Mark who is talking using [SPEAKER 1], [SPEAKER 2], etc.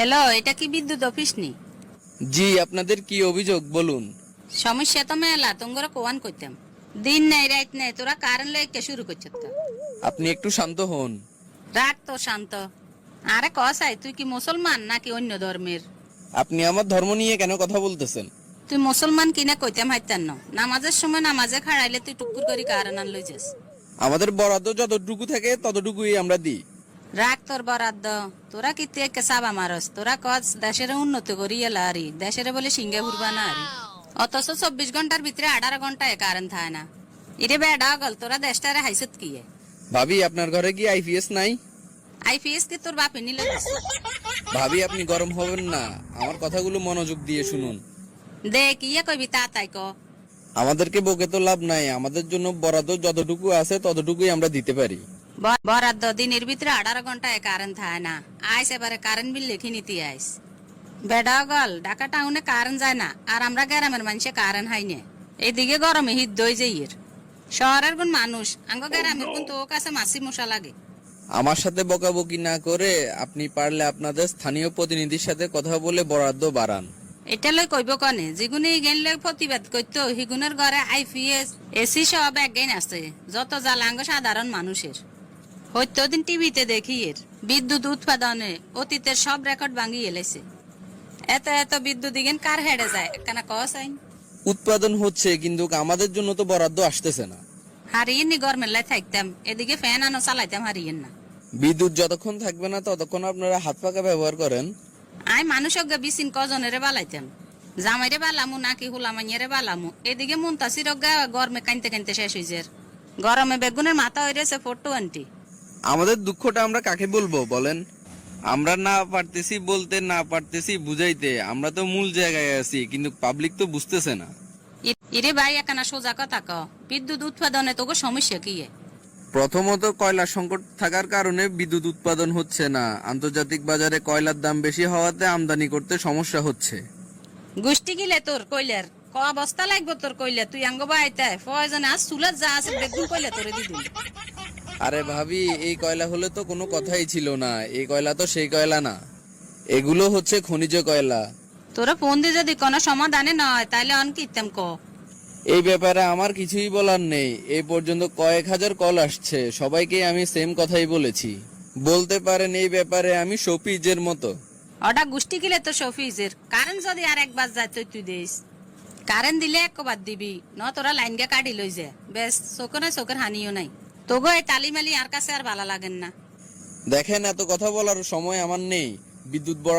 [SPEAKER 1] Hello, এটা কি বিদ্যুৎ অফিস নি?
[SPEAKER 2] জি, আপনাদের কি অভিযোগ বলুন।
[SPEAKER 1] সমস্যা তো মেলা, তোমরা কোয়ান করতাম। দিন নাই রাত নাই, তোরা কারেন্ট লইকে শুরু করছত তো।
[SPEAKER 2] আপনি একটু শান্ত হন।
[SPEAKER 1] রাখ তো শান্ত। আরে কসাই, তুই কি মুসলমান নাকি অন্য ধর্মের?
[SPEAKER 2] আপনি আমার ধর্ম নিয়ে কেন কথা বলতেছেন?
[SPEAKER 1] তুই মুসলমান কিনা কইতাম হাইতান ন, নামাজের সময় নামাজে খাড়াইলে তুই টুকুর করি কারেন্ট আন লই যাস।
[SPEAKER 2] আমাদের বরাদ্দ যতটুকু থাকে ততটুকুই আমরা দিই।
[SPEAKER 1] রাখ তোর বরাদ্দ। তোরা কি তুই একে সাবা মারস? তোরা কস দেশের উন্নতি করি এলা আরি, দেশের বলে সিঙ্গে ঘুরবা না আরি। অথচ 24 ঘন্টার ভিতরে 18 ঘন্টায় কারেন্ট থাকে না। ইরে বেডা গল, তোরা দেশটারে হাইসত কি?
[SPEAKER 2] ভাবি, আপনার ঘরে কি আইপিএস নাই?
[SPEAKER 1] আইপিএস কি তোর বাপে নিলে?
[SPEAKER 2] ভাবি, আপনি গরম হবেন না, আমার কথাগুলো মনোযোগ দিয়ে শুনুন।
[SPEAKER 1] দেখ ইয়ে কইবি তাই ক।
[SPEAKER 2] আমাদেরকে বকে তো লাভ নাই, আমাদের জন্য বরাদ্দ যতটুকু আছে ততটুকুই আমরা দিতে পারি।
[SPEAKER 1] বরাদ্দ দিনের ভিতরে 18 ঘন্টায় কারেন্ট থাকে না। আইস এবারে কারেন্ট বিল লিখে নিতে আইস। বেডা গল, ঢাকা টাউনে কারেন্ট যায় না, আর আমরা গ্রামের মানুষে কারেন্ট হাই নে। এইদিকে গরমে হিট দই যাইয়ের। শহরের কোন মানুষ আঙ্গ গ্রামের কোন তো কাছে মাসি মশা লাগে।
[SPEAKER 2] আমার সাথে বকাবকি না করে আপনি পারলে আপনাদের স্থানীয় প্রতিনিধির সাথে কথা বলে বরাদ্দ বাড়ান।
[SPEAKER 1] এটা লই কইব কনে, যেগুনে গেন লই প্রতিবাদ করতো হিগুনের ঘরে আইপিএস এসি সব এক গেন আছে, যত জ্বালাঙ্গ সাধারণ মানুষের। হয়তো দিন টিভিতে দেখি এর বিদ্যুৎ উৎপাদনে অতীতের সব রেকর্ড ভাঙিয়ে এলেছে। এত এত বিদ্যুৎ দিগেন কার হেডে যায় কেন কস আইন?
[SPEAKER 2] উৎপাদন হচ্ছে, কিন্তু আমাদের জন্য তো বরাদ্দ আসতেছে না।
[SPEAKER 1] হারিয়ে নি গরমের লাই থাকতাম, এদিকে ফ্যান আনো চালাইতাম হারিয়েন না।
[SPEAKER 2] বিদ্যুৎ যতক্ষণ থাকবে না ততক্ষণ আপনারা হাত পাকা ব্যবহার করেন।
[SPEAKER 1] আই মানুষ বিচিন কজনেরে বালাইতাম, জামাইরে বালামু নাকি হুলামাইয়ারে বালামু। এদিকে মুন্তাসির গরমে কানতে কানতে শেষ হয়েছে। গরমে বেগুনের মাথা হইরেছে 420।
[SPEAKER 2] আমাদের দুঃখটা আমরা কাকে বলবো বলেন? আমরা না পারতেছি বলতে, না পারতেছি বুঝাইতে, আমরা তো মূল জায়গায় আছি, কিন্তু পাবলিক তো বুঝতেছে না।
[SPEAKER 1] ইরে ভাই একানা সোজা কথা ক, বিদ্যুৎ উৎপাদনে তোকে সমস্যা কি?
[SPEAKER 2] প্রথমত কয়লা সংকট থাকার কারণে বিদ্যুৎ উৎপাদন হচ্ছে না। আন্তর্জাতিক বাজারে কয়লার দাম বেশি হওয়াতে আমদানি করতে সমস্যা হচ্ছে।
[SPEAKER 1] গোষ্ঠী গিলে তোর কইলার ক অবস্থা লাগবো তোর কইলে, তুই আঙ্গ বাইতে ফয়জনে আজ চুলার যা আছে বেগুন কইলে তোরে দিদিন।
[SPEAKER 2] আরে ভাবি, এই কয়লা হলে তো কোনো কথাই ছিল না, এই কয়লা তো সেই কয়লা না, এগুলো হচ্ছে খনিজ কয়লা।
[SPEAKER 1] তোরা ফোন দিয়ে যদি কোনো সমাধানে নয় তাইলে অন কিতাম ক।
[SPEAKER 2] এই ব্যাপারে আমার কিছুই বলার নেই। এই পর্যন্ত কয়েক হাজার কল আসছে, সবাইকে আমি সেম কথাই বলেছি। বলতে পারেন এই ব্যাপারে আমি শফিজের মতো।
[SPEAKER 1] ওটা গোষ্ঠী গিলে তো শফিজের কারেন্ট যদি আর একবার যায় তুই দিস। কারেন্ট দিলে একবার দিবি ন, তোরা লাইন গে কাটি লই যা বেশ, চোখের হানিও নাই। তোগো এই তালিমালি আর কাছে আর ভালো লাগেন না।
[SPEAKER 2] দেখেন, এত কথা বলার সময় আমার নেই। বিদ্যুৎ বরাদ্দ